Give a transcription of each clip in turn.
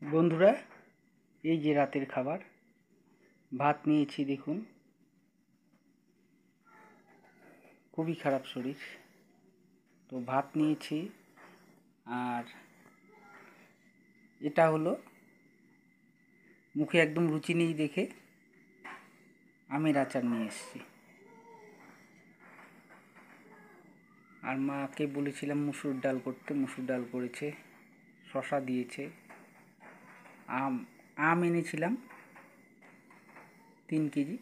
বন্ধুরা, এই যে রাতের খাবার ভাত নিয়েছি। দেখুন, খুবই খারাপ শরীর, তো ভাত নিয়েছি। আর এটা হলো, মুখে একদম রুচি নেই দেখে আমের আচার নিয়ে এসেছি। আর মাকে বলেছিলাম মুসুর ডাল করতে, মুসুর ডাল করেছে। শশা দিয়েছে, আম এনেছিলাম 3 কেজি,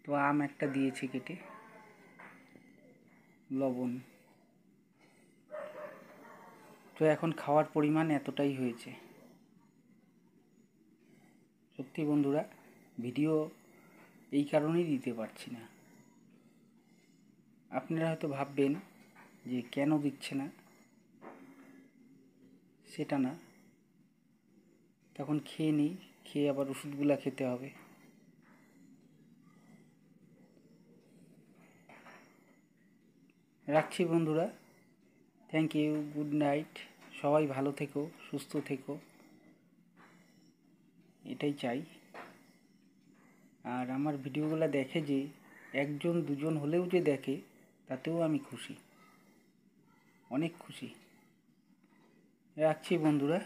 তো আম একটা দিয়েছে কেটে, লবণ। তো এখন খাওয়ার পরিমাণ এতটাই হয়েছে। সত্যি বন্ধুরা, ভিডিও এই কারণেই দিতে পারছি না। আপনারা হয়তো ভাববেন যে কেন দিচ্ছে না, সেটা না। তখন খেয়ে নিই, খেয়ে আবার ওষুধগুলো খেতে হবে। রাখছি বন্ধুরা, থ্যাংক ইউ, গুড নাইট। সবাই ভালো থেকো, সুস্থ থেকো, এটাই চাই। আর আমার ভিডিওগুলো দেখে যে 1-2জন হলেও যে দেখে, তাতেও আমি খুশি, অনেক খুশি। রাখছি বন্ধুরা,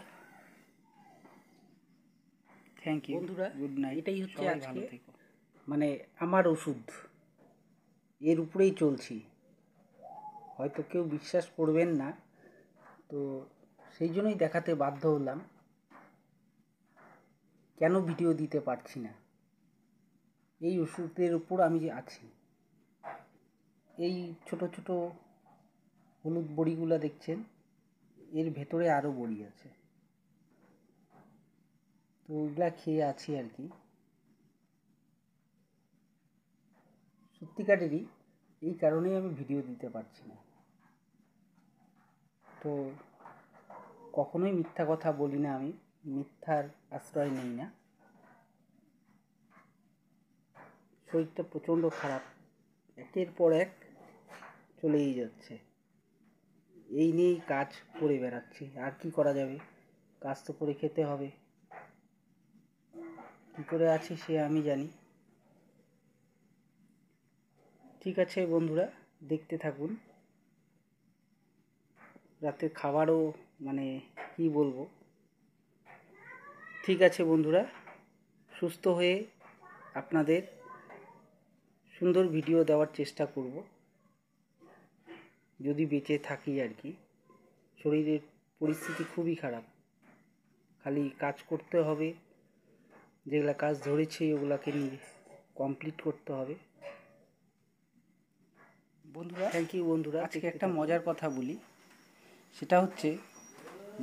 থ্যাংক ইউ বন্ধুরা, গুড নাইট। এটাই হচ্ছে সবাই আজকে ভালো থেকো। মানে আমার ওষুধ, এর উপরেই চলছি। হয়তো কেউ বিশ্বাস করবেন না, তো সেই জন্যই দেখাতে বাধ্য হলাম। কেন ভিডিও দিতে পারছি না, এই ওষুধের উপর আমি যে আছি। এই ছোট ছোট হলুদ বড়িগুলো দেখছেন, এর ভেতরে আরও বড়ি আছে, তো ওইগুলা খেয়ে আছি আর কি। সত্যিকারেরই এই কারণেই আমি ভিডিও দিতে পারছি না। তো কখনোই মিথ্যা কথা বলি না, আমি মিথ্যার আশ্রয় নেই না। শরীরটা প্রচণ্ড খারাপ, একের পর এক চলেই যাচ্ছে। এই নিয়েই কাজ করে বেড়াচ্ছি, আর কি করা যাবে, কাজ তো করে খেতে হবে। কী করে আছি সে আমি জানি। ঠিক আছে বন্ধুরা, দেখতে থাকুন। রাতের খাবারও মানে কি বলবো। ঠিক আছে বন্ধুরা, সুস্থ হয়ে আপনাদের সুন্দর ভিডিও দেওয়ার চেষ্টা করব, যদি বেঁচে থাকি আর কি। শরীরের পরিস্থিতি খুবই খারাপ, খালি কাজ করতে হবে, যেগুলা কাজ ধরেছি ওগুলাকে নিয়ে কমপ্লিট করতে হবে। বন্ধুরা, থ্যাংক ইউ বন্ধুরা। আজকে একটা মজার কথা বলি। সেটা হচ্ছে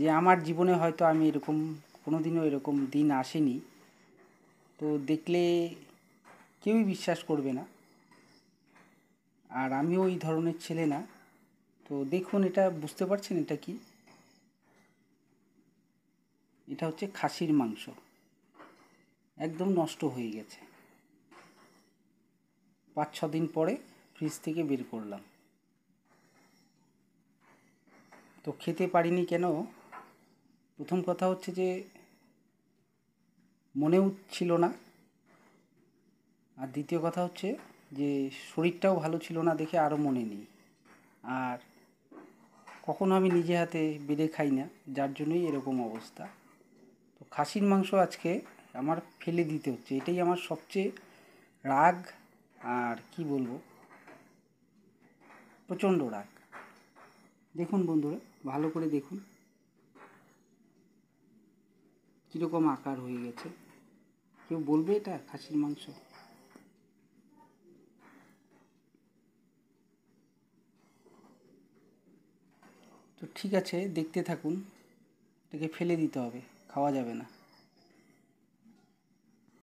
যে আমার জীবনে হয়তো আমি এরকম কোনোদিনও এরকম দিন আসেনি, তো দেখলে কেউই বিশ্বাস করবে না। আর আমিও ওই ধরনের ছেলে না। তো দেখুন, এটা বুঝতে পারছেন এটা কি? এটা হচ্ছে খাসির মাংস, একদম নষ্ট হয়ে গেছে। 5-6 দিন পরে ফ্রিজ থেকে বের করলাম। তো খেতে পারিনি কেন? প্রথম কথা হচ্ছে যে মনেও ছিল না। আর দ্বিতীয় কথা হচ্ছে যে শরীরটাও ভালো ছিল না দেখে আরও মনে নেই। আর কখনো আমি নিজে হাতে বেঁধে খাই না, যার জন্যই এরকম অবস্থা। তো খাসির মাংস আজকে আমার ফেলে দিতে হচ্ছে, এটাই আমার সবচেয়ে রাগ। আর কি বলবো, প্রচণ্ড রাগ। দেখুন বন্ধুরা, ভালো করে দেখুন কীরকম আকার হয়ে গেছে। কেউ বলবে এটা খাসির মাংস? তো ঠিক আছে, দেখতে থাকুন। এটাকে ফেলে দিতে হবে, খাওয়া যাবে না।